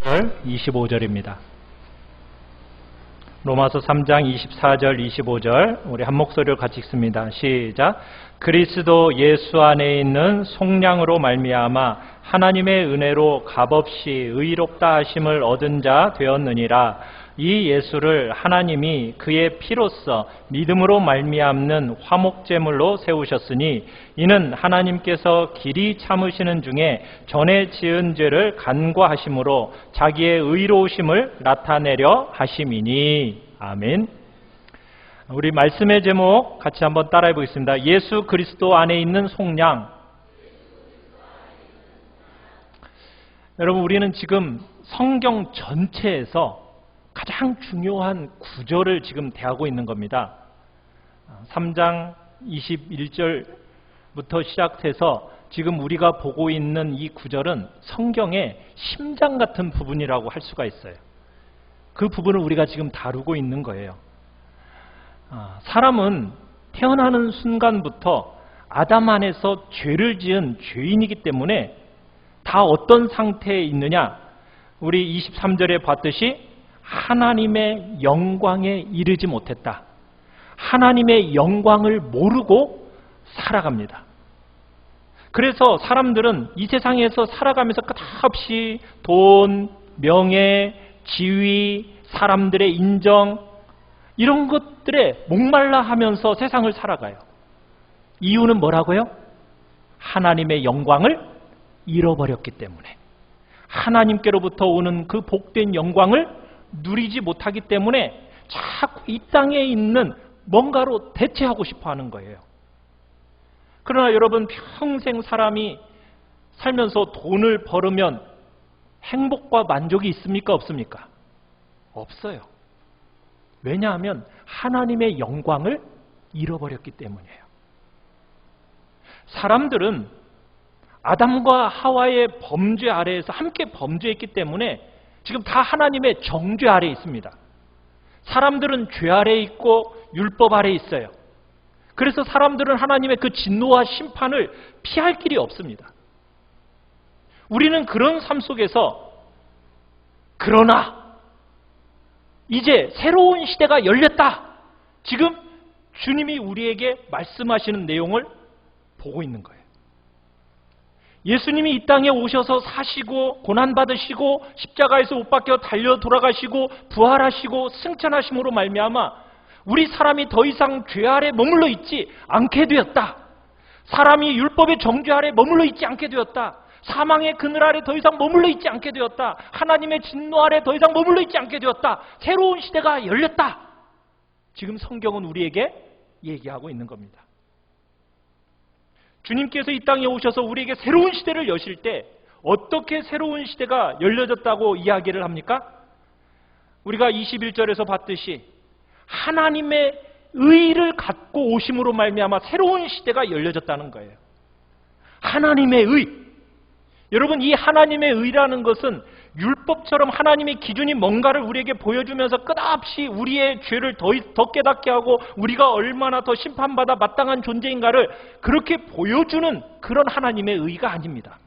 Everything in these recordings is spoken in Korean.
25절입니다. 로마서 3장 24절 25절 우리 한 목소리로 같이 읽습니다. 시작. 그리스도 예수 안에 있는 속량으로 말미암아 하나님의 은혜로 값없이 의롭다 하심을 얻은 자 되었느니라. 이 예수를 하나님이 그의 피로써 믿음으로 말미암는 화목제물로 세우셨으니 이는 하나님께서 길이 참으시는 중에 전에 지은 죄를 간과하심으로 자기의 의로우심을 나타내려 하심이니. 아멘. 우리 말씀의 제목 같이 한번 따라해 보겠습니다. 예수 그리스도 안에 있는 속량. 여러분, 우리는 지금 성경 전체에서 가장 중요한 구절을 지금 대하고 있는 겁니다. 3장 21절부터 시작해서 지금 우리가 보고 있는 이 구절은 성경의 심장 같은 부분이라고 할 수가 있어요. 그 부분을 우리가 지금 다루고 있는 거예요. 사람은 태어나는 순간부터 아담 안에서 죄를 지은 죄인이기 때문에 다 어떤 상태에 있느냐? 우리 23절에 봤듯이 하나님의 영광에 이르지 못했다. 하나님의 영광을 모르고 살아갑니다. 그래서 사람들은 이 세상에서 살아가면서 끝없이 돈, 명예, 지위, 사람들의 인정 이런 것들에 목말라 하면서 세상을 살아가요. 이유는 뭐라고요? 하나님의 영광을 잃어버렸기 때문에. 하나님께로부터 오는 그 복된 영광을 누리지 못하기 때문에 자꾸 이 땅에 있는 뭔가로 대체하고 싶어 하는 거예요. 그러나 여러분, 평생 사람이 살면서 돈을 벌으면 행복과 만족이 있습니까? 없습니까? 없어요. 왜냐하면 하나님의 영광을 잃어버렸기 때문이에요. 사람들은 아담과 하와의 범죄 아래에서 함께 범죄했기 때문에 지금 다 하나님의 정죄 아래에 있습니다. 사람들은 죄 아래에 있고 율법 아래에 있어요. 그래서 사람들은 하나님의 그 진노와 심판을 피할 길이 없습니다. 우리는 그런 삶 속에서 그러나 이제 새로운 시대가 열렸다. 지금 주님이 우리에게 말씀하시는 내용을 보고 있는 거예요. 예수님이 이 땅에 오셔서 사시고 고난받으시고 십자가에서 못 박혀 달려 돌아가시고 부활하시고 승천하심으로 말미암아 우리 사람이 더 이상 죄 아래 머물러 있지 않게 되었다. 사람이 율법의 정죄 아래 머물러 있지 않게 되었다. 사망의 그늘 아래 더 이상 머물러 있지 않게 되었다. 하나님의 진노 아래 더 이상 머물러 있지 않게 되었다. 새로운 시대가 열렸다. 지금 성경은 우리에게 얘기하고 있는 겁니다. 주님께서 이 땅에 오셔서 우리에게 새로운 시대를 여실 때 어떻게 새로운 시대가 열려졌다고 이야기를 합니까? 우리가 21절에서 봤듯이 하나님의 의를 갖고 오심으로 말미암아 새로운 시대가 열려졌다는 거예요. 하나님의 의. 여러분, 이 하나님의 의라는 것은 율법처럼 하나님의 기준이 뭔가를 우리에게 보여주면서 끝없이 우리의 죄를 더 깨닫게 하고 우리가 얼마나 더 심판받아 마땅한 존재인가를 그렇게 보여주는 그런 하나님의 의가 아닙니다.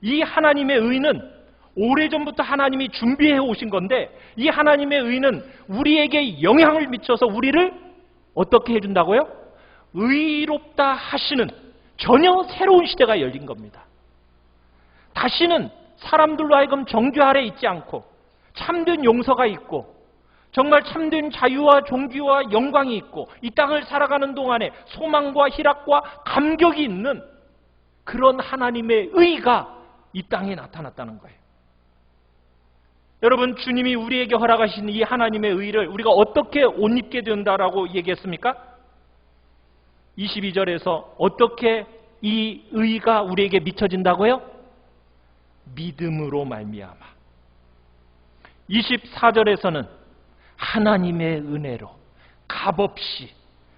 이 하나님의 의는 오래전부터 하나님이 준비해 오신 건데 이 하나님의 의는 우리에게 영향을 미쳐서 우리를 어떻게 해준다고요? 의롭다 하시는 전혀 새로운 시대가 열린 겁니다. 다시는 사람들로 하여금 정죄 아래 있지 않고 참된 용서가 있고 정말 참된 자유와 존귀와 영광이 있고 이 땅을 살아가는 동안에 소망과 희락과 감격이 있는 그런 하나님의 의가 이 땅에 나타났다는 거예요. 여러분, 주님이 우리에게 허락하신 이 하나님의 의를 우리가 어떻게 옷 입게 된다라고 얘기했습니까? 22절에서 어떻게 이 의가 우리에게 미쳐진다고요? 믿음으로 말미암아. 24절에서는 하나님의 은혜로 값없이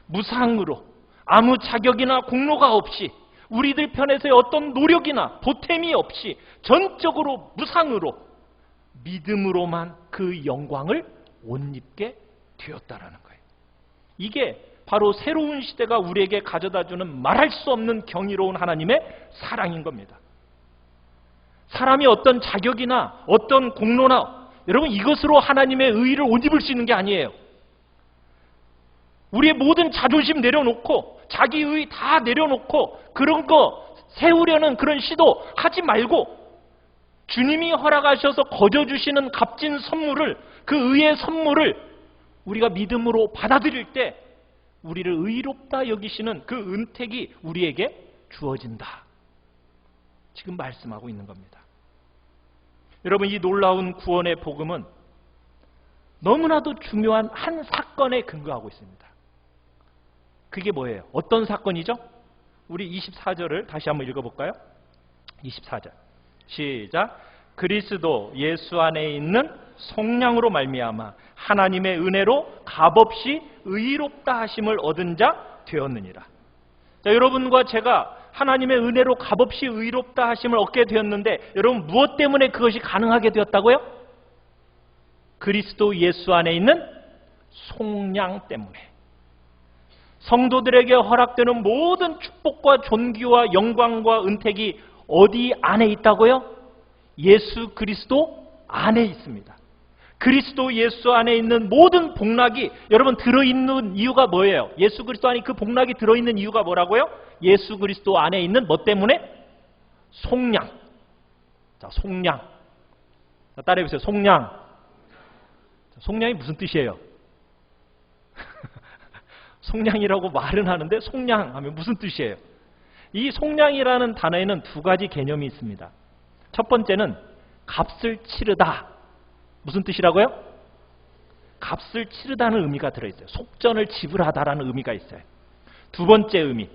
무상으로 아무 자격이나 공로가 없이 우리들 편에서의 어떤 노력이나 보탬이 없이 전적으로 무상으로 믿음으로만 그 영광을 옷 입게 되었다라는 거예요. 이게 바로 새로운 시대가 우리에게 가져다주는 말할 수 없는 경이로운 하나님의 사랑인 겁니다. 사람이 어떤 자격이나 어떤 공로나 여러분 이것으로 하나님의 의의를 옷 입을 수 있는 게 아니에요. 우리의 모든 자존심 내려놓고 자기 의 다 내려놓고 그런 거 세우려는 그런 시도 하지 말고 주님이 허락하셔서 거저주시는 값진 선물을 그 의의 선물을 우리가 믿음으로 받아들일 때 우리를 의롭다 여기시는 그 은택이 우리에게 주어진다. 지금 말씀하고 있는 겁니다. 여러분 이 놀라운 구원의 복음은 너무나도 중요한 한 사건에 근거하고 있습니다. 그게 뭐예요? 어떤 사건이죠? 우리 24절을 다시 한번 읽어볼까요? 24절 시작. 그리스도 예수 안에 있는 속량으로 말미암아 하나님의 은혜로 값없이 의롭다 하심을 얻은 자 되었느니라. 자, 여러분과 제가 하나님의 은혜로 값없이 의롭다 하심을 얻게 되었는데 여러분 무엇 때문에 그것이 가능하게 되었다고요? 그리스도 예수 안에 있는 속량 때문에. 성도들에게 허락되는 모든 축복과 존귀와 영광과 은택이 어디 안에 있다고요? 예수 그리스도 안에 있습니다. 그리스도 예수 안에 있는 모든 복락이 여러분 들어있는 이유가 뭐예요? 예수 그리스도 안에 그 복락이 들어있는 이유가 뭐라고요? 예수 그리스도 안에 있는 뭐 때문에? 속량. 자, 속량. 자, 따라해보세요. 속량. 자, 속량이 무슨 뜻이에요? 속량이라고 말은 하는데 속량 하면 무슨 뜻이에요? 이 속량이라는 단어에는 두 가지 개념이 있습니다. 첫 번째는 값을 치르다. 무슨 뜻이라고요? 값을 치르다는 의미가 들어있어요. 속전을 지불하다라는 의미가 있어요. 두 번째 의미,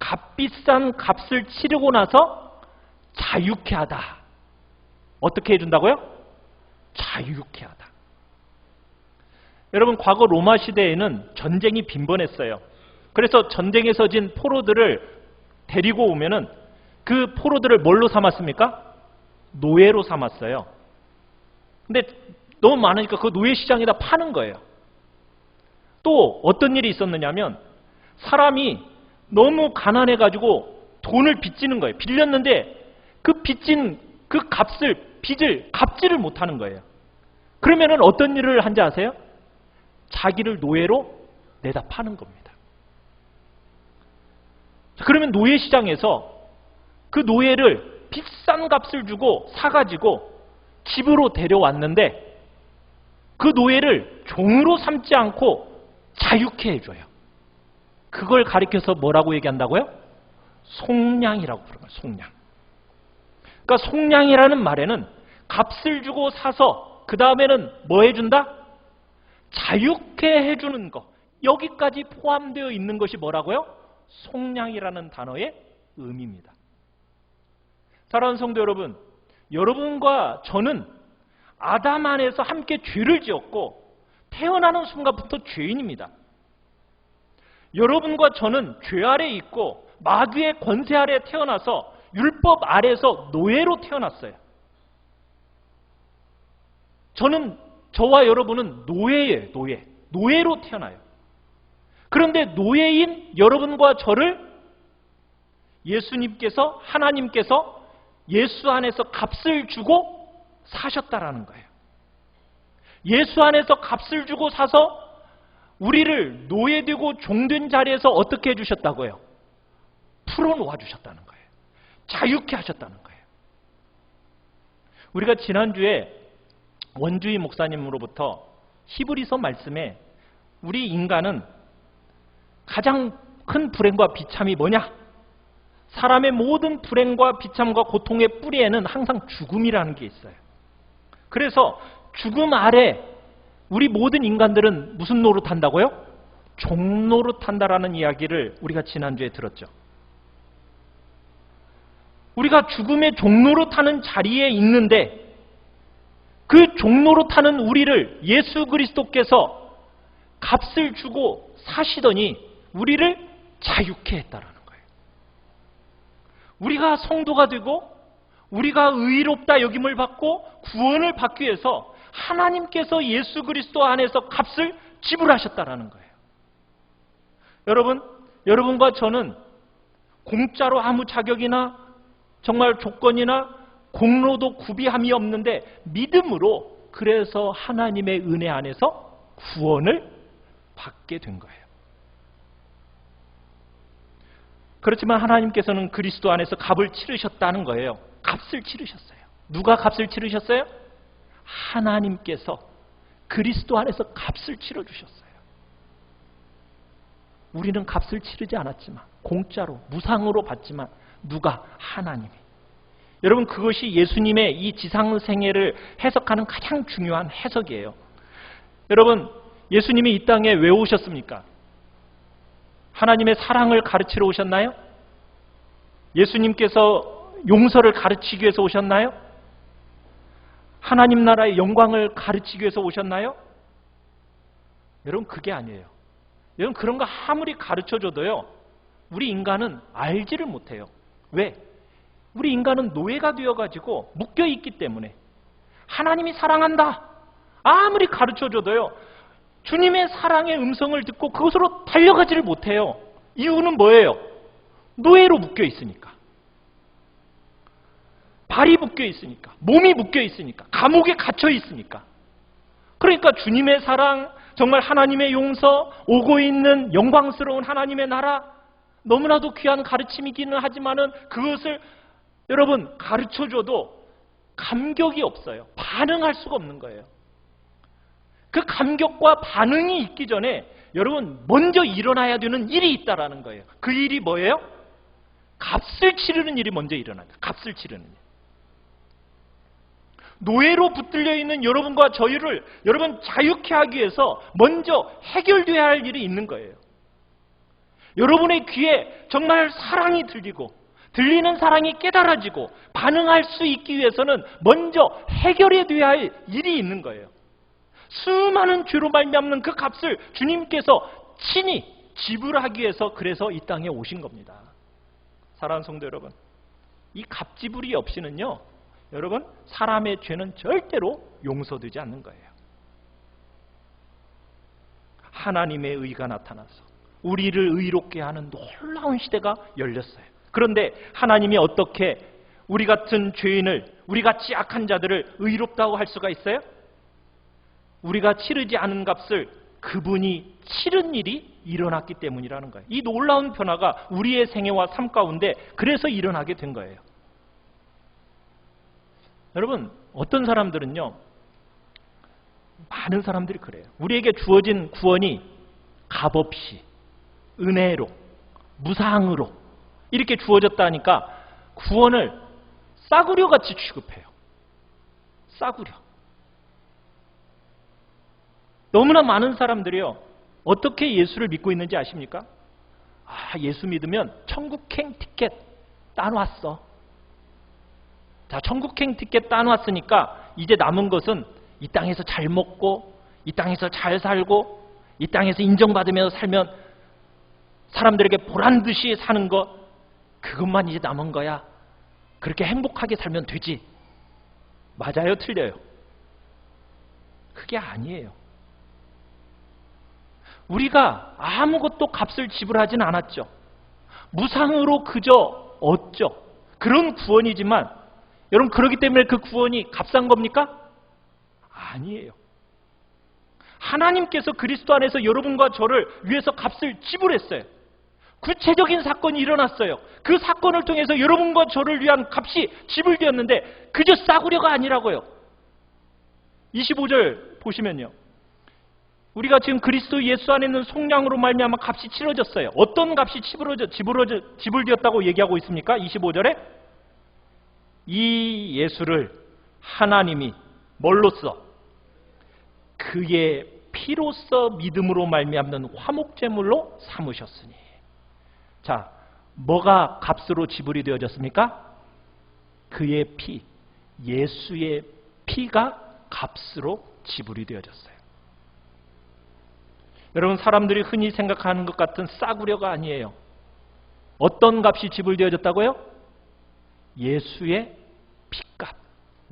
값비싼 값을 치르고 나서 자유케 하다. 어떻게 해준다고요? 자유케 하다. 여러분 과거 로마 시대에는 전쟁이 빈번했어요. 그래서 전쟁에서 진 포로들을 데리고 오면은 그 포로들을 뭘로 삼았습니까? 노예로 삼았어요. 근데 너무 많으니까 그 노예 시장에다 파는 거예요. 또 어떤 일이 있었느냐면 사람이 너무 가난해가지고 돈을 빚지는 거예요. 빌렸는데 그 빚진 그 빚을 갚지를 못하는 거예요. 그러면은 어떤 일을 한지 아세요? 자기를 노예로 내다 파는 겁니다. 그러면 노예 시장에서 그 노예를 비싼 값을 주고 사가지고 집으로 데려왔는데 그 노예를 종으로 삼지 않고 자유케 해줘요. 그걸 가리켜서 뭐라고 얘기한다고요? 속량이라고 부르는 거예요. 속량. 그러니까 속량이라는 말에는 값을 주고 사서 그 다음에는 뭐 해준다? 자유케 해주는 것. 여기까지 포함되어 있는 것이 뭐라고요? 속량이라는 단어의 의미입니다. 사랑하는 성도 여러분, 여러분과 저는 아담 안에서 함께 죄를 지었고 태어나는 순간부터 죄인입니다. 여러분과 저는 죄 아래 있고 마귀의 권세 아래 태어나서 율법 아래에서 노예로 태어났어요. 저와 여러분은 노예예요. 노예로 태어나요. 그런데 노예인 여러분과 저를 예수님께서, 하나님께서 예수 안에서 값을 주고 사셨다라는 거예요. 예수 안에서 값을 주고 사서 우리를 노예되고 종된 자리에서 어떻게 해주셨다고요? 풀어놓아 주셨다는 거예요. 자유케 하셨다는 거예요. 우리가 지난주에 원주희 목사님으로부터 히브리서 말씀에 우리 인간은 가장 큰 불행과 비참이 뭐냐? 사람의 모든 불행과 비참과 고통의 뿌리에는 항상 죽음이라는 게 있어요. 그래서 죽음 아래 우리 모든 인간들은 무슨 노릇한다고요? 종노릇한다라는 이야기를 우리가 지난주에 들었죠. 우리가 죽음의 종노릇하는 자리에 있는데 그 종노릇하는 우리를 예수 그리스도께서 값을 주고 사시더니 우리를 자유케 했다라는 거예요. 우리가 성도가 되고 우리가 의롭다 여김을 받고 구원을 받기 위해서 하나님께서 예수 그리스도 안에서 값을 지불하셨다라는 거예요. 여러분과 저는 공짜로 아무 자격이나 정말 조건이나 공로도 구비함이 없는데 믿음으로 그래서 하나님의 은혜 안에서 구원을 받게 된 거예요. 그렇지만 하나님께서는 그리스도 안에서 값을 치르셨다는 거예요. 값을 치르셨어요. 누가 값을 치르셨어요? 하나님께서 그리스도 안에서 값을 치러주셨어요. 우리는 값을 치르지 않았지만, 공짜로 무상으로 받지만, 누가? 하나님이. 여러분, 그것이 예수님의 이 지상생애를 해석하는 가장 중요한 해석이에요. 여러분, 예수님이 이 땅에 왜 오셨습니까? 하나님의 사랑을 가르치러 오셨나요? 예수님께서 용서를 가르치기 위해서 오셨나요? 하나님 나라의 영광을 가르치기 위해서 오셨나요? 여러분, 그게 아니에요. 여러분, 그런 거 아무리 가르쳐줘도요, 우리 인간은 알지를 못해요. 왜? 우리 인간은 노예가 되어가지고 묶여있기 때문에. 하나님이 사랑한다 아무리 가르쳐줘도요, 주님의 사랑의 음성을 듣고 그것으로 달려가지를 못해요. 이유는 뭐예요? 노예로 묶여있으니까. 발이 묶여있으니까, 몸이 묶여있으니까, 감옥에 갇혀있으니까. 그러니까 주님의 사랑, 정말 하나님의 용서, 오고 있는 영광스러운 하나님의 나라, 너무나도 귀한 가르침이기는 하지만은 그것을 여러분 가르쳐줘도 감격이 없어요. 반응할 수가 없는 거예요. 그 감격과 반응이 있기 전에 여러분 먼저 일어나야 되는 일이 있다라는 거예요. 그 일이 뭐예요? 값을 치르는 일이 먼저 일어나요. 값을 치르는 일. 노예로 붙들려 있는 여러분과 저희를 여러분 자유케 하기 위해서 먼저 해결돼야 할 일이 있는 거예요. 여러분의 귀에 정말 사랑이 들리고 들리는 사랑이 깨달아지고 반응할 수 있기 위해서는 먼저 해결해야 할 일이 있는 거예요. 수많은 죄로 말미암는 그 값을 주님께서 친히 지불하기 위해서 그래서 이 땅에 오신 겁니다. 사랑하는 성도 여러분, 이 값 지불이 없이는요, 여러분 사람의 죄는 절대로 용서되지 않는 거예요. 하나님의 의가 나타나서 우리를 의롭게 하는 놀라운 시대가 열렸어요. 그런데 하나님이 어떻게 우리 같은 죄인을, 우리 같이 악한 자들을 의롭다고 할 수가 있어요? 우리가 치르지 않은 값을 그분이 치른 일이 일어났기 때문이라는 거예요. 이 놀라운 변화가 우리의 생애와 삶 가운데 그래서 일어나게 된 거예요. 여러분, 어떤 사람들은요, 많은 사람들이 그래요. 우리에게 주어진 구원이 값없이, 은혜로, 무상으로 이렇게 주어졌다니까 구원을 싸구려같이 취급해요. 싸구려. 너무나 많은 사람들이요, 어떻게 예수를 믿고 있는지 아십니까? 예수 믿으면 천국행 티켓 따놓았어. 자, 천국행 티켓 따놓았으니까 이제 남은 것은 이 땅에서 잘 먹고, 이 땅에서 잘 살고, 이 땅에서 인정받으면서 살면 사람들에게 보란듯이 사는 것, 그것만 이제 남은 거야. 그렇게 행복하게 살면 되지. 맞아요? 틀려요? 그게 아니에요. 우리가 아무것도 값을 지불하진 않았죠. 무상으로 그저 얻죠. 그런 구원이지만 여러분, 그렇기 때문에 그 구원이 값싼 겁니까? 아니에요. 하나님께서 그리스도 안에서 여러분과 저를 위해서 값을 지불했어요. 구체적인 사건이 일어났어요. 그 사건을 통해서 여러분과 저를 위한 값이 지불되었는데 그저 싸구려가 아니라고요. 25절 보시면요, 우리가 지금 그리스도 예수 안에 있는 속량으로 말미암아 값이 치러졌어요. 어떤 값이 지불되었다고 얘기하고 있습니까? 25절에 이 예수를 하나님이 뭘로써? 그의 피로써 믿음으로 말미암는 화목제물로 삼으셨으니. 자, 뭐가 값으로 지불이 되어졌습니까? 그의 피, 예수의 피가 값으로 지불이 되어졌어요. 여러분, 사람들이 흔히 생각하는 것 같은 싸구려가 아니에요. 어떤 값이 지불되어졌다고요? 예수의 피값,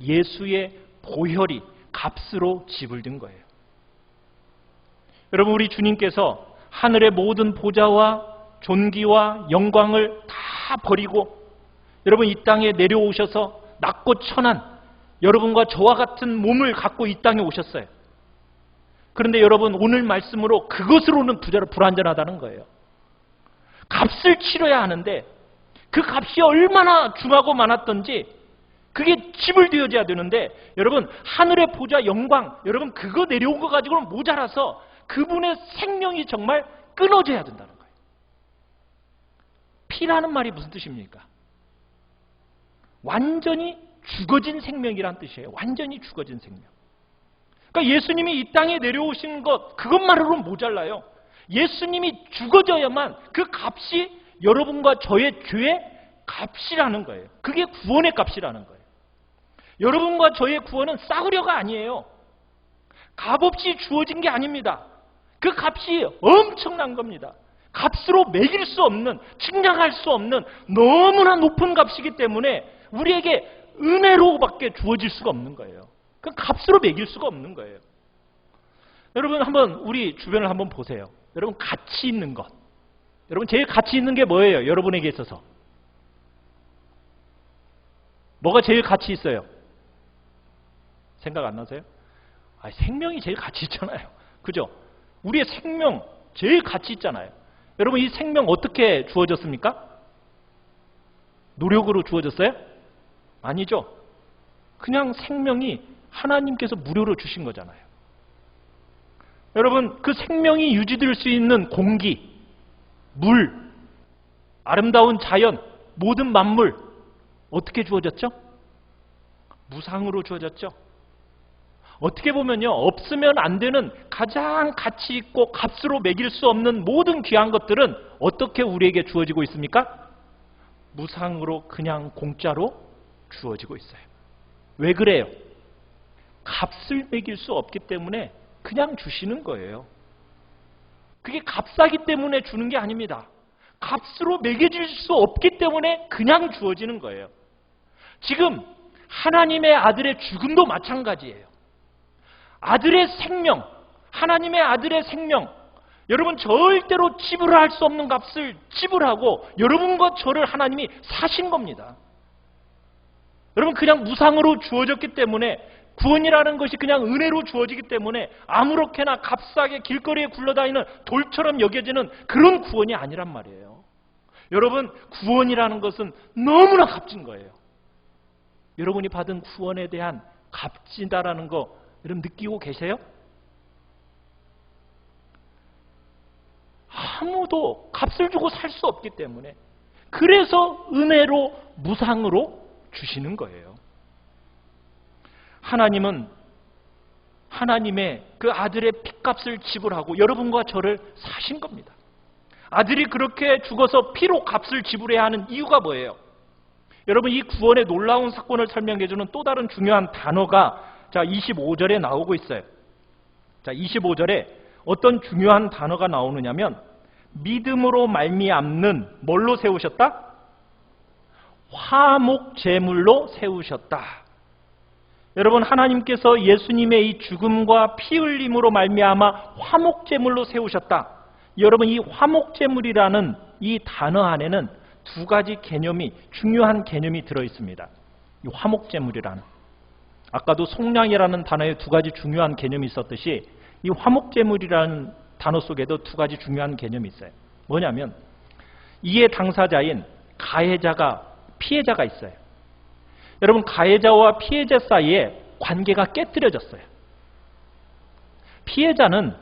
예수의 보혈이 값으로 지불된 거예요. 여러분, 우리 주님께서 하늘의 모든 보좌와 존귀와 영광을 다 버리고 여러분 이 땅에 내려오셔서 낮고 천한 여러분과 저와 같은 몸을 갖고 이 땅에 오셨어요. 그런데 여러분 오늘 말씀으로 그것으로는 불완전하다는 거예요. 값을 치러야 하는데 그 값이 얼마나 중하고 많았던지 그게 지불되어져야 되는데 여러분 하늘의 보좌 영광 여러분 그거 내려온 거 가지고는 모자라서 그분의 생명이 정말 끊어져야 된다는 거예요. 피라는 말이 무슨 뜻입니까? 완전히 죽어진 생명이란 뜻이에요. 완전히 죽어진 생명. 그러니까 예수님이 이 땅에 내려오신 것 그것만으로는 모자라요. 예수님이 죽어져야만 그 값이 여러분과 저의 죄의 값이라는 거예요. 그게 구원의 값이라는 거예요. 여러분과 저의 구원은 싸구려가 아니에요. 값없이 주어진 게 아닙니다. 그 값이 엄청난 겁니다. 값으로 매길 수 없는, 측량할 수 없는 너무나 높은 값이기 때문에 우리에게 은혜로밖에 주어질 수가 없는 거예요. 그 값으로 매길 수가 없는 거예요. 여러분 한번 우리 주변을 한번 보세요. 여러분 가치 있는 것. 여러분 제일 가치 있는 게 뭐예요? 여러분에게 있어서. 뭐가 제일 가치 있어요? 생각 안 나세요? 생명이 제일 가치 있잖아요. 그죠? 우리의 생명 제일 가치 있잖아요. 여러분 이 생명 어떻게 주어졌습니까? 노력으로 주어졌어요? 아니죠. 그냥 생명이 하나님께서 무료로 주신 거잖아요. 여러분 그 생명이 유지될 수 있는 공기, 물, 아름다운 자연, 모든 만물 어떻게 주어졌죠? 무상으로 주어졌죠. 어떻게 보면요 없으면 안 되는 가장 가치 있고 값으로 매길 수 없는 모든 귀한 것들은 어떻게 우리에게 주어지고 있습니까? 무상으로 그냥 공짜로 주어지고 있어요. 왜 그래요? 값을 매길 수 없기 때문에 그냥 주시는 거예요. 그게 값싸기 때문에 주는 게 아닙니다. 값으로 매겨질 수 없기 때문에 그냥 주어지는 거예요. 지금 하나님의 아들의 죽음도 마찬가지예요. 아들의 생명, 하나님의 아들의 생명, 여러분 절대로 지불할 수 없는 값을 지불하고 여러분과 저를 하나님이 사신 겁니다. 여러분 그냥 무상으로 주어졌기 때문에 구원이라는 것이 그냥 은혜로 주어지기 때문에 아무렇게나 값싸게 길거리에 굴러다니는 돌처럼 여겨지는 그런 구원이 아니란 말이에요. 여러분 구원이라는 것은 너무나 값진 거예요. 여러분이 받은 구원에 대한 값지다라는 거 여러분 느끼고 계세요? 아무도 값을 주고 살 수 없기 때문에 그래서 은혜로 무상으로 주시는 거예요. 하나님은 하나님의 그 아들의 핏값을 지불하고 여러분과 저를 사신 겁니다. 아들이 그렇게 죽어서 피로 값을 지불해야 하는 이유가 뭐예요? 여러분 이 구원의 놀라운 사건을 설명해주는 또 다른 중요한 단어가 25절에 나오고 있어요. 25절에 어떤 중요한 단어가 나오느냐면 믿음으로 말미암는 뭘로 세우셨다? 화목제물로 세우셨다. 여러분 하나님께서 예수님의 이 죽음과 피 흘림으로 말미암아 화목제물로 세우셨다. 여러분 이 화목제물이라는 이 단어 안에는 두 가지 개념이 중요한 개념이 들어있습니다. 이 화목제물이라는 아까도 속량이라는 단어에 두 가지 중요한 개념이 있었듯이 이 화목제물이라는 단어 속에도 두 가지 중요한 개념이 있어요. 뭐냐면 이의 당사자인 가해자가 피해자가 있어요. 여러분 가해자와 피해자 사이에 관계가 깨뜨려졌어요. 피해자는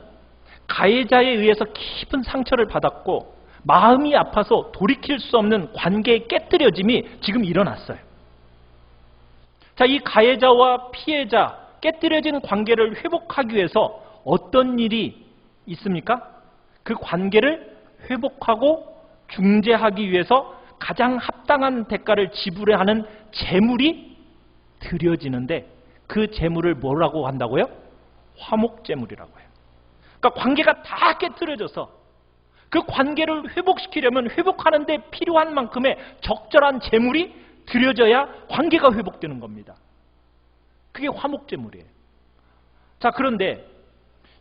가해자에 의해서 깊은 상처를 받았고 마음이 아파서 돌이킬 수 없는 관계의 깨뜨려짐이 지금 일어났어요. 이 가해자와 피해자 깨뜨려진 관계를 회복하기 위해서 어떤 일이 있습니까? 그 관계를 회복하고 중재하기 위해서 가장 합당한 대가를 지불해야 하는 재물이 드려지는데 그 재물을 뭐라고 한다고요? 화목재물이라고 해요. 그러니까 관계가 다 깨뜨려져서 그 관계를 회복시키려면 회복하는 데 필요한 만큼의 적절한 재물이 드려져야 관계가 회복되는 겁니다. 그게 화목제물이에요. 그런데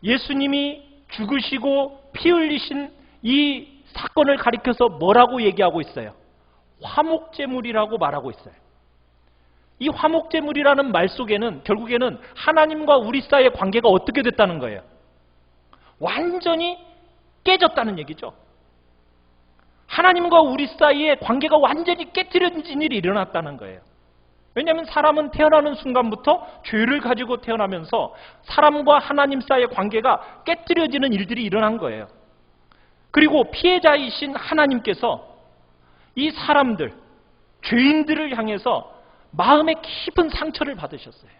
예수님이 죽으시고 피 흘리신 이 사건을 가리켜서 뭐라고 얘기하고 있어요? 화목제물이라고 말하고 있어요. 이 화목제물이라는 말 속에는 결국에는 하나님과 우리 사이의 관계가 어떻게 됐다는 거예요? 완전히 깨졌다는 얘기죠. 하나님과 우리 사이의 관계가 완전히 깨트려진 일이 일어났다는 거예요. 왜냐하면 사람은 태어나는 순간부터 죄를 가지고 태어나면서 사람과 하나님 사이의 관계가 깨트려지는 일들이 일어난 거예요. 그리고 피해자이신 하나님께서 이 사람들, 죄인들을 향해서 마음에 깊은 상처를 받으셨어요.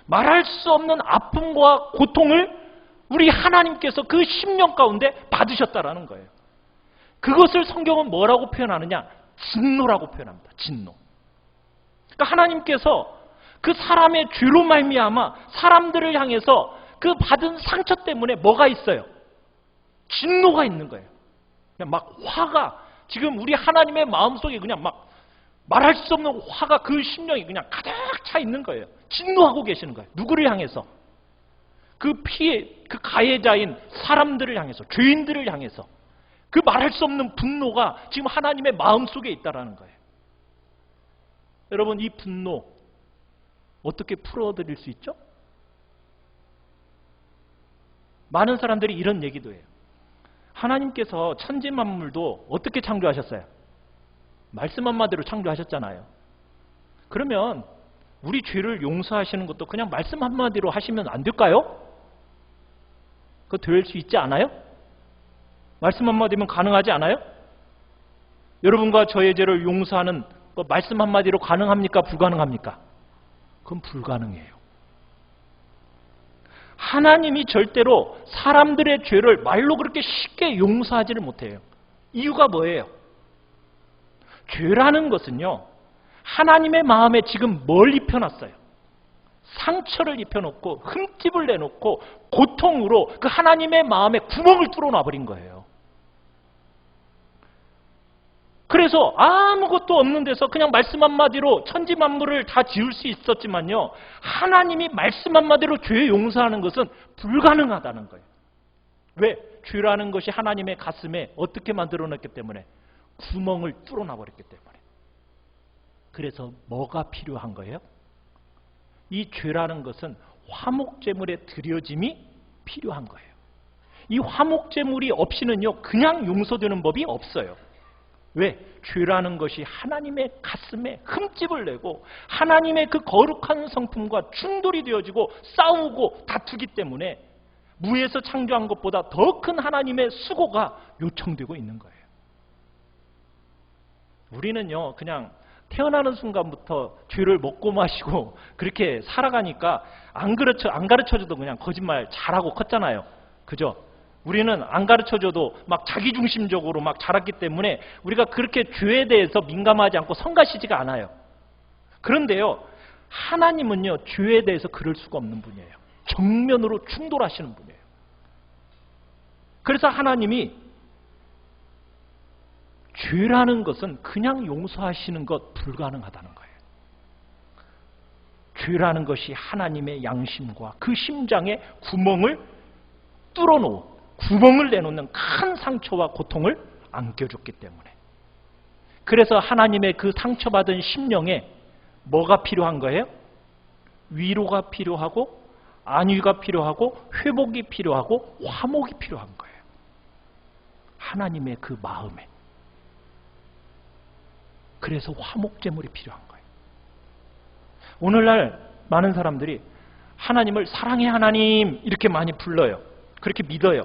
말할 수 없는 아픔과 고통을 우리 하나님께서 그 심령 가운데 받으셨다라는 거예요. 그것을 성경은 뭐라고 표현하느냐? 진노라고 표현합니다. 진노. 그러니까 하나님께서 그 사람의 죄로 말미암아 사람들을 향해서 그 받은 상처 때문에 뭐가 있어요? 진노가 있는 거예요. 그냥 막 화가 지금 우리 하나님의 마음속에 그냥 막 말할 수 없는 화가 그 심령이 그냥 가득 차 있는 거예요. 진노하고 계시는 거예요. 누구를 향해서? 그 가해자인 사람들을 향해서, 죄인들을 향해서 그 말할 수 없는 분노가 지금 하나님의 마음속에 있다라는 거예요. 여러분, 이 분노 어떻게 풀어드릴 수 있죠? 많은 사람들이 이런 얘기도 해요. 하나님께서 천지 만물도 어떻게 창조하셨어요? 말씀 한마디로 창조하셨잖아요. 그러면 우리 죄를 용서하시는 것도 그냥 말씀 한마디로 하시면 안 될까요? 그거 될 수 있지 않아요? 말씀 한마디면 가능하지 않아요? 여러분과 저의 죄를 용서하는 거 말씀 한마디로 가능합니까? 불가능합니까? 그건 불가능해요. 하나님이 절대로 사람들의 죄를 말로 그렇게 쉽게 용서하지를 못해요. 이유가 뭐예요? 죄라는 것은요, 하나님의 마음에 지금 뭘 입혀놨어요? 상처를 입혀놓고 흠집을 내놓고 고통으로 그 하나님의 마음에 구멍을 뚫어놔버린 거예요. 그래서 아무것도 없는 데서 그냥 말씀 한마디로 천지 만물을 다 지을 수 있었지만요, 하나님이 말씀 한마디로 죄 용서하는 것은 불가능하다는 거예요. 왜? 죄라는 것이 하나님의 가슴에 어떻게 만들어놨기 때문에? 구멍을 뚫어놔버렸기 때문에. 그래서 뭐가 필요한 거예요? 이 죄라는 것은 화목제물의 드려짐이 필요한 거예요. 이 화목제물이 없이는요, 그냥 용서되는 법이 없어요. 왜? 죄라는 것이 하나님의 가슴에 흠집을 내고 하나님의 그 거룩한 성품과 충돌이 되어지고 싸우고 다투기 때문에 무에서 창조한 것보다 더 큰 하나님의 수고가 요청되고 있는 거예요. 우리는요, 그냥 태어나는 순간부터 죄를 먹고 마시고 그렇게 살아가니까 안 가르쳐줘도 그냥 거짓말 잘하고 컸잖아요. 그죠? 우리는 안 가르쳐줘도 막 자기중심적으로 막 자랐기 때문에 우리가 그렇게 죄에 대해서 민감하지 않고 성가시지가 않아요. 그런데요, 하나님은요, 죄에 대해서 그럴 수가 없는 분이에요. 정면으로 충돌하시는 분이에요. 그래서 하나님이 죄라는 것은 그냥 용서하시는 것 불가능하다는 거예요. 죄라는 것이 하나님의 양심과 그 심장에 구멍을 뚫어놓은, 구멍을 내놓는 큰 상처와 고통을 안겨줬기 때문에. 그래서 하나님의 그 상처받은 심령에 뭐가 필요한 거예요? 위로가 필요하고 안위가 필요하고 회복이 필요하고 화목이 필요한 거예요. 하나님의 그 마음에. 그래서 화목제물이 필요한 거예요. 오늘날 많은 사람들이 하나님을 사랑의 하나님 이렇게 많이 불러요. 그렇게 믿어요.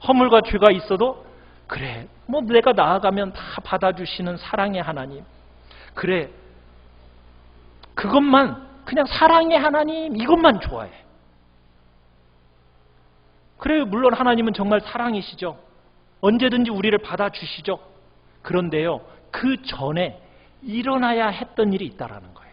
허물과 죄가 있어도 그래, 뭐 내가 나아가면 다 받아주시는 사랑의 하나님. 그래, 그것만, 그냥 사랑의 하나님 이것만 좋아해. 그래요, 물론 하나님은 정말 사랑이시죠. 언제든지 우리를 받아주시죠. 그런데요, 그 전에 일어나야 했던 일이 있다라는 거예요.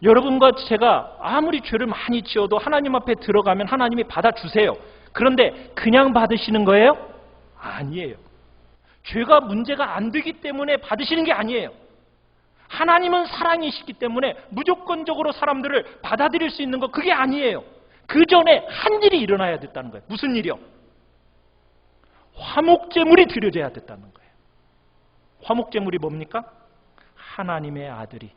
여러분과 제가 아무리 죄를 많이 지어도 하나님 앞에 들어가면 하나님이 받아주세요. 그런데 그냥 받으시는 거예요? 아니에요. 죄가 문제가 안 되기 때문에 받으시는 게 아니에요. 하나님은 사랑이시기 때문에 무조건적으로 사람들을 받아들일 수 있는 거 그게 아니에요. 그 전에 한 일이 일어나야 됐다는 거예요. 무슨 일이요? 화목제물이 드려져야 됐다는 거예요. 화목제물이 뭡니까? 하나님의 아들이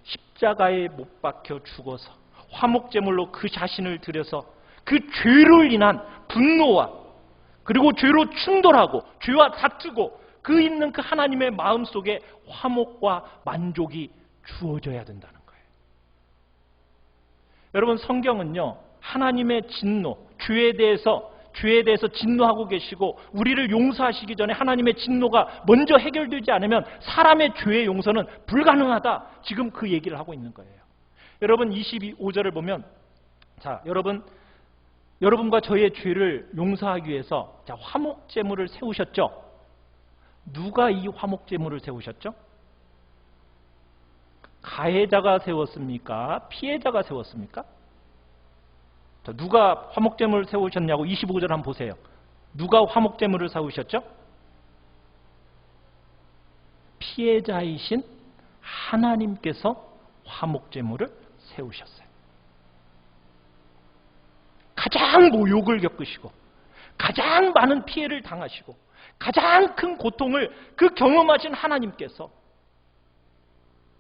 십자가에 못 박혀 죽어서 화목제물로 그 자신을 드려서 그 죄로 인한 분노와 그리고 죄로 충돌하고 죄와 다투고 그 있는 그 하나님의 마음속에 화목과 만족이 주어져야 된다는 거예요. 여러분, 성경은요, 하나님의 진노, 죄에 대해서 진노하고 계시고 우리를 용서하시기 전에 하나님의 진노가 먼저 해결되지 않으면 사람의 죄의 용서는 불가능하다. 지금 그 얘기를 하고 있는 거예요. 여러분, 22절을 보면, 자, 여러분과 저의 죄를 용서하기 위해서 화목제물을 세우셨죠? 누가 이 화목제물을 세우셨죠? 가해자가 세웠습니까? 피해자가 세웠습니까? 자, 누가 화목제물을 세우셨냐고 25절 한번 보세요. 누가 화목제물을 세우셨죠? 피해자이신 하나님께서 화목제물을 세우셨어요. 가장 모욕을 겪으시고 가장 많은 피해를 당하시고 가장 큰 고통을 그 경험하신 하나님께서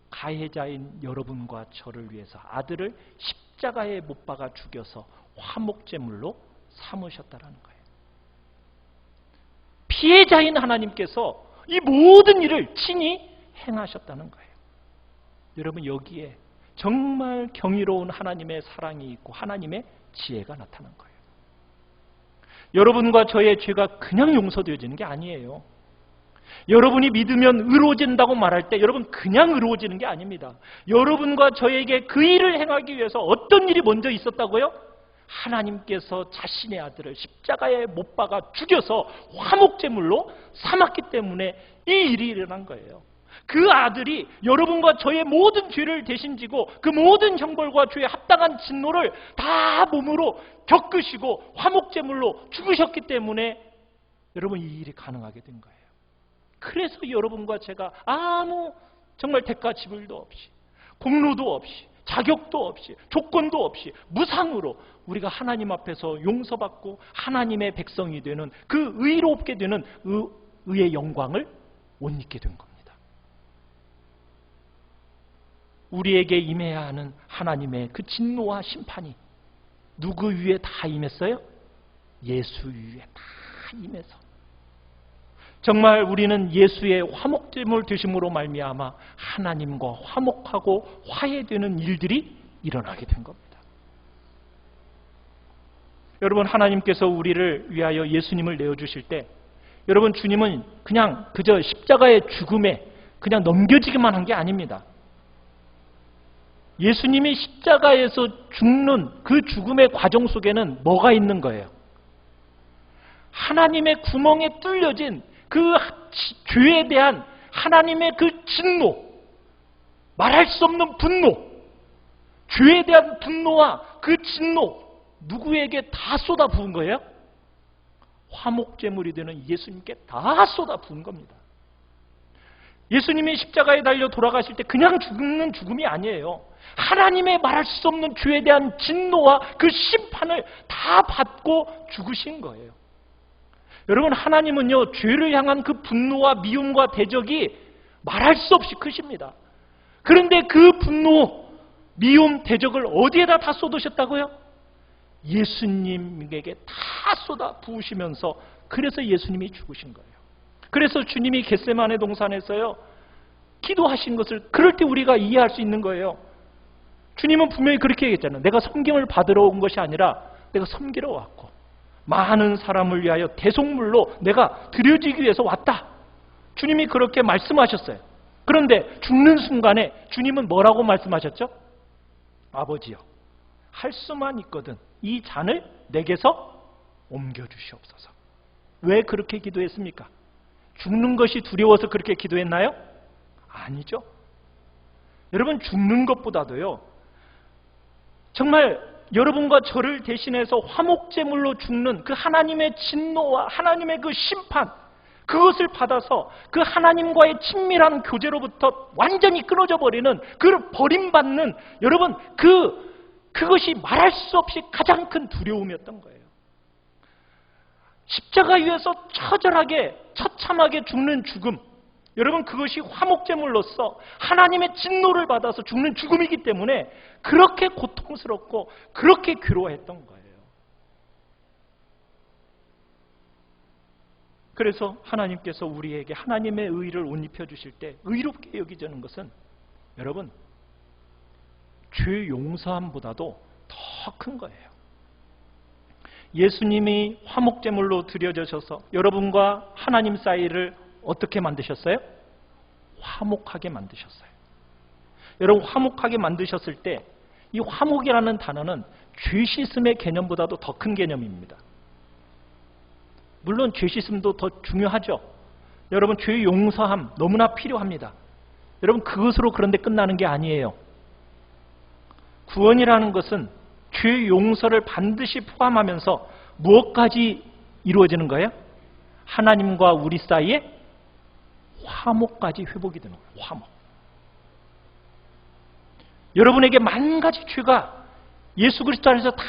가해자인 여러분과 저를 위해서 아들을 십자가에 못 박아 죽여서 화목제물로 삼으셨다라는 거예요. 피해자인 하나님께서 이 모든 일을 친히 행하셨다는 거예요. 여러분, 여기에 정말 경이로운 하나님의 사랑이 있고 하나님의 지혜가 나타난 거예요. 여러분과 저의 죄가 그냥 용서되어지는 게 아니에요. 여러분이 믿으면 의로워진다고 말할 때 여러분 그냥 의로워지는 게 아닙니다. 여러분과 저에게 그 일을 행하기 위해서 어떤 일이 먼저 있었다고요? 하나님께서 자신의 아들을 십자가에 못 박아 죽여서 화목제물로 삼았기 때문에 이 일이 일어난 거예요. 그 아들이 여러분과 저의 모든 죄를 대신 지고 그 모든 형벌과 죄에 합당한 진노를 다 몸으로 겪으시고 화목제물로 죽으셨기 때문에 여러분 이 일이 가능하게 된 거예요. 그래서 여러분과 제가 아무 정말 대가 지불도 없이 공로도 없이 자격도 없이 조건도 없이 무상으로 우리가 하나님 앞에서 용서받고 하나님의 백성이 되는 그 의롭게 되는 의의 영광을 못 잊게 된 겁니다. 우리에게 임해야 하는 하나님의 그 진노와 심판이 누구 위에 다 임했어요? 예수 위에 다 임해서 정말 우리는 예수의 화목제물 되심으로 말미암아 하나님과 화목하고 화해되는 일들이 일어나게 된 겁니다. 여러분, 하나님께서 우리를 위하여 예수님을 내어주실 때 여러분, 주님은 그냥 그저 십자가의 죽음에 그냥 넘겨지기만 한 게 아닙니다. 예수님이 십자가에서 죽는 그 죽음의 과정 속에는 뭐가 있는 거예요? 하나님의 구멍에 뚫려진 그 죄에 대한 하나님의 그 진노, 말할 수 없는 분노, 죄에 대한 분노와 그 진노 누구에게 다 쏟아 부은 거예요? 화목제물이 되는 예수님께 다 쏟아 부은 겁니다. 예수님이 십자가에 달려 돌아가실 때 그냥 죽는 죽음이 아니에요. 하나님의 말할 수 없는 죄에 대한 진노와 그 심판을 다 받고 죽으신 거예요. 여러분, 하나님은요, 죄를 향한 그 분노와 미움과 대적이 말할 수 없이 크십니다. 그런데 그 분노, 미움, 대적을 어디에다 다 쏟으셨다고요? 예수님에게 다 쏟아 부으시면서 그래서 예수님이 죽으신 거예요. 그래서 주님이 겟세마네 동산에서요, 기도하신 것을 그럴 때 우리가 이해할 수 있는 거예요. 주님은 분명히 그렇게 얘기했잖아요. 내가 섬김을 받으러 온 것이 아니라 내가 섬기러 왔고 많은 사람을 위하여 대속물로 내가 드려지기 위해서 왔다. 주님이 그렇게 말씀하셨어요. 그런데 죽는 순간에 주님은 뭐라고 말씀하셨죠? 아버지여, 할 수만 있거든 이 잔을 내게서 옮겨주시옵소서. 왜 그렇게 기도했습니까? 죽는 것이 두려워서 그렇게 기도했나요? 아니죠. 여러분, 죽는 것보다도요, 정말 여러분과 저를 대신해서 화목제물로 죽는 그 하나님의 진노와 하나님의 그 심판, 그것을 받아서 그 하나님과의 친밀한 교제로부터 완전히 끊어져 버리는, 그 버림받는, 여러분, 그것이 말할 수 없이 가장 큰 두려움이었던 거예요. 십자가 위에서 처절하게 처참하게 죽는 죽음, 여러분, 그것이 화목제물로서 하나님의 진노를 받아서 죽는 죽음이기 때문에 그렇게 고통스럽고 그렇게 괴로워했던 거예요. 그래서 하나님께서 우리에게 하나님의 의를 옷 입혀주실 때 의롭게 여기자는 것은 여러분, 죄 용서함보다도 더 큰 거예요. 예수님이 화목제물로 드려져셔서 여러분과 하나님 사이를 어떻게 만드셨어요? 화목하게 만드셨어요. 여러분, 화목하게 만드셨을 때 이 화목이라는 단어는 죄 씻음의 개념보다도 더 큰 개념입니다. 물론 죄 씻음도 더 중요하죠. 여러분, 죄 용서함 너무나 필요합니다. 여러분, 그것으로 그런데 끝나는 게 아니에요. 구원이라는 것은 죄 용서를 반드시 포함하면서 무엇까지 이루어지는 거예요? 하나님과 우리 사이에 화목까지 회복이 되는 거예요. 화목. 여러분에게 만 가지 죄가 예수 그리스도 안에서 다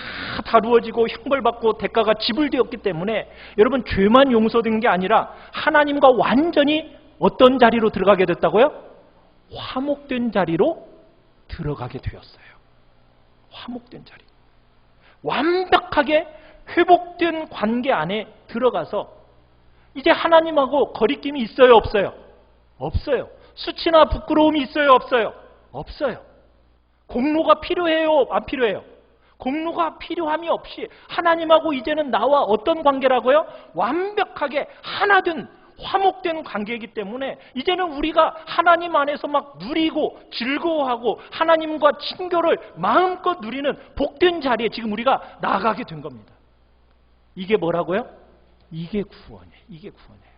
다루어지고 형벌받고 대가가 지불되었기 때문에 여러분, 죄만 용서된 게 아니라 하나님과 완전히 어떤 자리로 들어가게 됐다고요? 화목된 자리로 들어가게 되었어요. 화목된 자리. 완벽하게 회복된 관계 안에 들어가서 이제 하나님하고 거리낌이 있어요, 없어요? 없어요. 수치나 부끄러움이 있어요, 없어요? 없어요. 공로가 필요해요, 안 필요해요? 공로가 필요함이 없이 하나님하고 이제는 나와 어떤 관계라고요? 완벽하게 하나된 화목된 관계이기 때문에 이제는 우리가 하나님 안에서 막 누리고 즐거워하고 하나님과 친교를 마음껏 누리는 복된 자리에 지금 우리가 나아가게 된 겁니다. 이게 뭐라고요? 이게 구원이에요. 이게 구원이에요.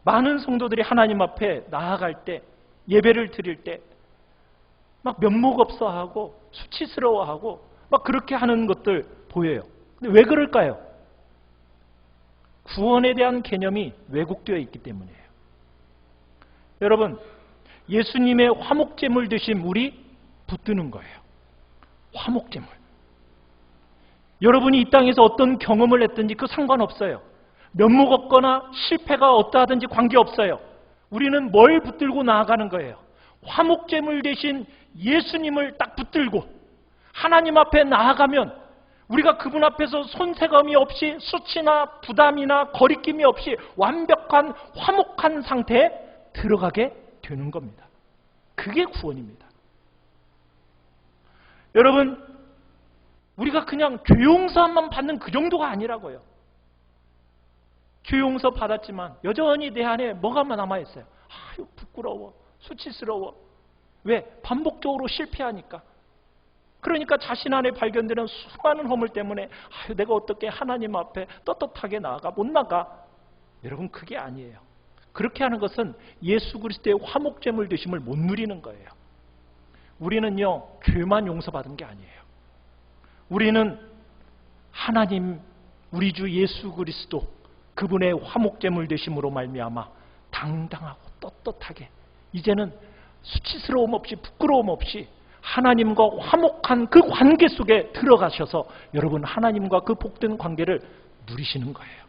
많은 성도들이 하나님 앞에 나아갈 때, 예배를 드릴 때 막 면목 없어하고 수치스러워하고 막 그렇게 하는 것들 보여요. 근데 왜 그럴까요? 구원에 대한 개념이 왜곡되어 있기 때문이에요. 여러분, 예수님의 화목제물 되심 우리 붙드는 거예요. 화목제물. 여러분이 이 땅에서 어떤 경험을 했든지 그 상관없어요. 면목 없거나 실패가 어떠하든지 관계없어요. 우리는 뭘 붙들고 나아가는 거예요? 화목제물 대신 예수님을 딱 붙들고 하나님 앞에 나아가면 우리가 그분 앞에서 손색함이 없이 수치나 부담이나 거리낌이 없이 완벽한 화목한 상태에 들어가게 되는 겁니다. 그게 구원입니다. 여러분, 우리가 그냥 죄 용서만 받는 그 정도가 아니라고요. 죄 용서 받았지만 여전히 내 안에 뭐가 남아있어요? 아유, 부끄러워, 수치스러워. 왜? 반복적으로 실패하니까. 그러니까 자신 안에 발견되는 수많은 허물 때문에 아유, 내가 어떻게 하나님 앞에 떳떳하게 나아가? 못 나가. 여러분, 그게 아니에요. 그렇게 하는 것은 예수 그리스도의 화목제물 되심을 못 누리는 거예요. 우리는요, 죄만 용서받은 게 아니에요. 우리는 하나님, 우리 주 예수 그리스도 그분의 화목제물 되심으로 말미암아 당당하고 떳떳하게 이제는 수치스러움 없이 부끄러움 없이 하나님과 화목한 그 관계 속에 들어가셔서 여러분, 하나님과 그 복된 관계를 누리시는 거예요.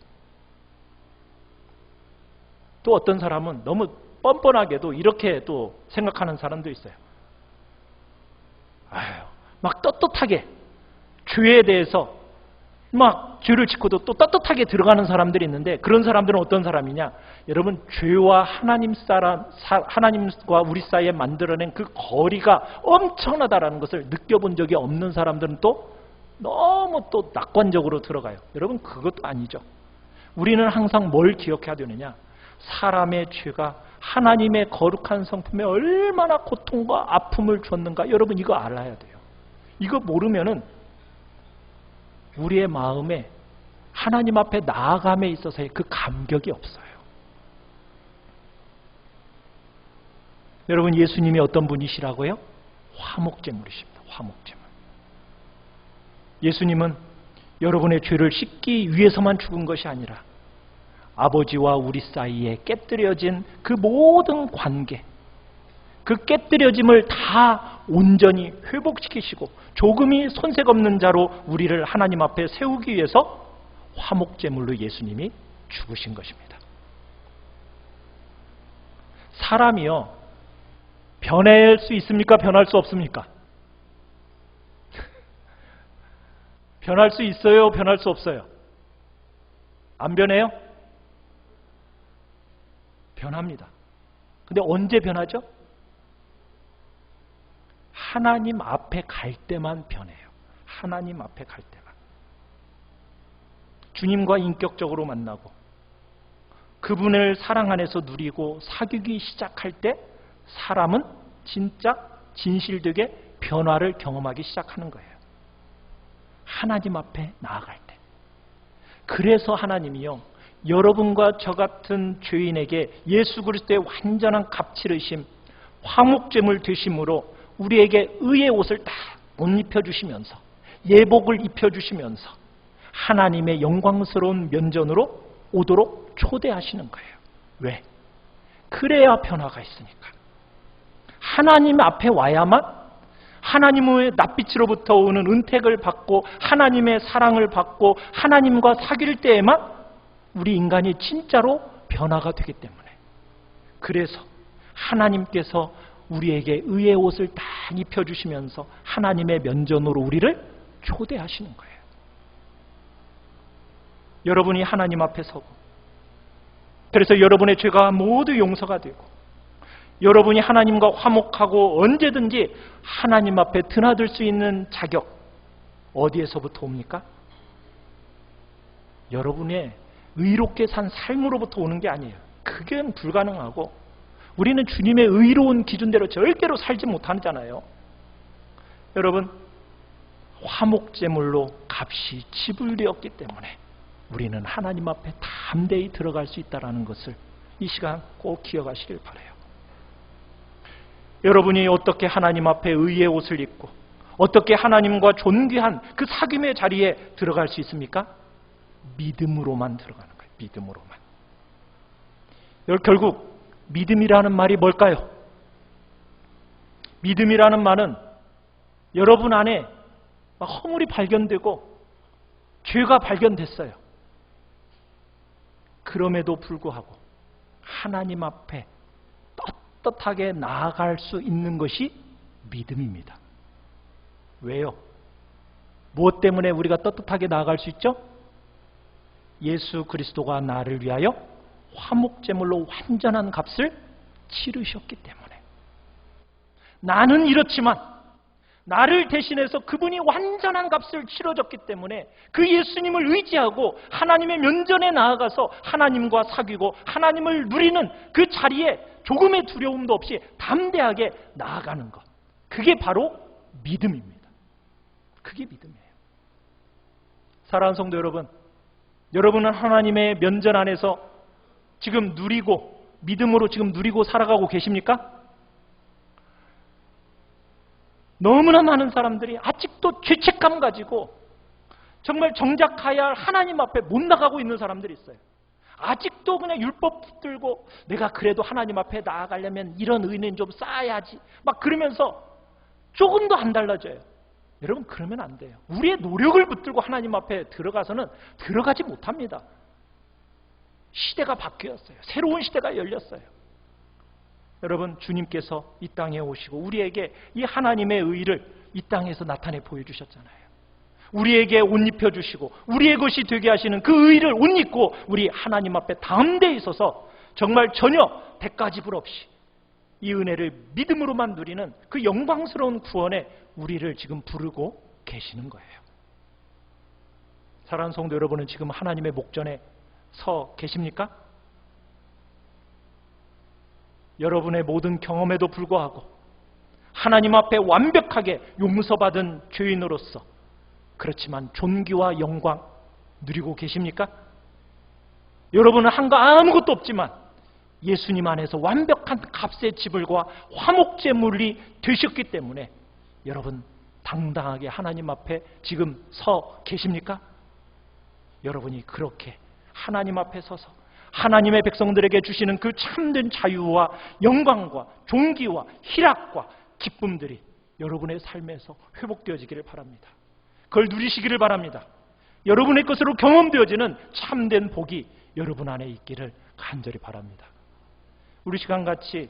또 어떤 사람은 너무 뻔뻔하게도 이렇게 또 생각하는 사람도 있어요. 아유, 막 떳떳하게 죄에 대해서 막 죄를 짓고도 또 떳떳하게 들어가는 사람들이 있는데, 그런 사람들은 어떤 사람이냐? 여러분, 죄와 하나님과 우리 사이에 만들어낸 그 거리가 엄청나다라는 것을 느껴본 적이 없는 사람들은 또 너무 또 낙관적으로 들어가요. 여러분, 그것도 아니죠. 우리는 항상 뭘 기억해야 되느냐? 사람의 죄가 하나님의 거룩한 성품에 얼마나 고통과 아픔을 줬는가, 여러분 이거 알아야 돼요. 이거 모르면은 우리의 마음에 하나님 앞에 나아감에 있어서의 그 감격이 없어요. 여러분, 예수님이 어떤 분이시라고요? 화목제물이십니다. 화목제물. 예수님은 여러분의 죄를 씻기 위해서만 죽은 것이 아니라 아버지와 우리 사이에 깨뜨려진 그 모든 관계, 그 깨뜨려짐을 다 온전히 회복시키시고 조금이 손색 없는 자로 우리를 하나님 앞에 세우기 위해서 화목제물로 예수님이 죽으신 것입니다. 사람이요, 변할 수 있습니까? 변할 수 없습니까? 변할 수 있어요? 변할 수 없어요? 안 변해요? 변합니다. 근데 언제 변하죠? 하나님 앞에 갈 때만 변해요. 하나님 앞에 갈 때만. 주님과 인격적으로 만나고 그분을 사랑 안에서 누리고 사귀기 시작할 때 사람은 진짜 진실되게 변화를 경험하기 시작하는 거예요. 하나님 앞에 나아갈 때. 그래서 하나님이요, 여러분과 저 같은 죄인에게 예수 그리스도의 완전한 값치르심, 화목제물 되심으로 우리에게 의의 옷을 딱 옷 입혀주시면서, 예복을 입혀주시면서 하나님의 영광스러운 면전으로 오도록 초대하시는 거예요. 왜? 그래야 변화가 있으니까. 하나님 앞에 와야만 하나님의 낯빛으로부터 오는 은택을 받고 하나님의 사랑을 받고 하나님과 사귈 때에만 우리 인간이 진짜로 변화가 되기 때문에, 그래서 하나님께서 우리에게 의의 옷을 딱 입혀주시면서 하나님의 면전으로 우리를 초대하시는 거예요. 여러분이 하나님 앞에 서고, 그래서 여러분의 죄가 모두 용서가 되고 여러분이 하나님과 화목하고 언제든지 하나님 앞에 드나들 수 있는 자격, 어디에서부터 옵니까? 여러분의 의롭게 산 삶으로부터 오는 게 아니에요. 그게 불가능하고 우리는 주님의 의로운 기준대로 절대로 살지 못하잖아요. 여러분, 화목제물로 값이 지불되었기 때문에 우리는 하나님 앞에 담대히 들어갈 수 있다는 것을 이 시간 꼭 기억하시길 바라요. 여러분이 어떻게 하나님 앞에 의의 옷을 입고 어떻게 하나님과 존귀한 그 사귐의 자리에 들어갈 수 있습니까? 믿음으로만 들어가는 거예요. 믿음으로만. 결국 믿음이라는 말이 뭘까요? 믿음이라는 말은 여러분 안에 허물이 발견되고 죄가 발견됐어요. 그럼에도 불구하고 하나님 앞에 떳떳하게 나아갈 수 있는 것이 믿음입니다. 왜요? 무엇 때문에 우리가 떳떳하게 나아갈 수 있죠? 예수 그리스도가 나를 위하여 화목제물로 완전한 값을 치르셨기 때문에. 나는 이렇지만 나를 대신해서 그분이 완전한 값을 치러줬기 때문에 그 예수님을 의지하고 하나님의 면전에 나아가서 하나님과 사귀고 하나님을 누리는 그 자리에 조금의 두려움도 없이 담대하게 나아가는 것, 그게 바로 믿음입니다. 그게 믿음이에요. 사랑하는 성도 여러분, 여러분은 하나님의 면전 안에서 지금 누리고 믿음으로 지금 누리고 살아가고 계십니까? 너무나 많은 사람들이 아직도 죄책감 가지고 정말 정작 가야 할 하나님 앞에 못 나가고 있는 사람들이 있어요. 아직도 그냥 율법 붙들고 내가 그래도 하나님 앞에 나아가려면 이런 의는 좀 쌓아야지 막 그러면서 조금도 안 달라져요. 여러분, 그러면 안 돼요. 우리의 노력을 붙들고 하나님 앞에 들어가서는 들어가지 못합니다. 시대가 바뀌었어요. 새로운 시대가 열렸어요. 여러분, 주님께서 이 땅에 오시고 우리에게 이 하나님의 의를 이 땅에서 나타내 보여주셨잖아요. 우리에게 옷 입혀주시고 우리의 것이 되게 하시는 그 의를 옷 입고 우리 하나님 앞에 담대히 서서 정말 전혀 대가 지불 없이 이 은혜를 믿음으로만 누리는 그 영광스러운 구원에 우리를 지금 부르고 계시는 거예요. 사랑하는 성도 여러분은 지금 하나님의 목전에 서 계십니까? 여러분의 모든 경험에도 불구하고 하나님 앞에 완벽하게 용서받은 죄인으로서 그렇지만 존귀와 영광 누리고 계십니까? 여러분은 한 거 아무것도 없지만 예수님 안에서 완벽한 값의 지불과 화목제물이 되셨기 때문에 여러분 당당하게 하나님 앞에 지금 서 계십니까? 여러분이 그렇게 하나님 앞에 서서 하나님의 백성들에게 주시는 그 참된 자유와 영광과 존귀와 희락과 기쁨들이 여러분의 삶에서 회복되어지기를 바랍니다. 그걸 누리시기를 바랍니다. 여러분의 것으로 경험되어지는 참된 복이 여러분 안에 있기를 간절히 바랍니다. 우리 시간같이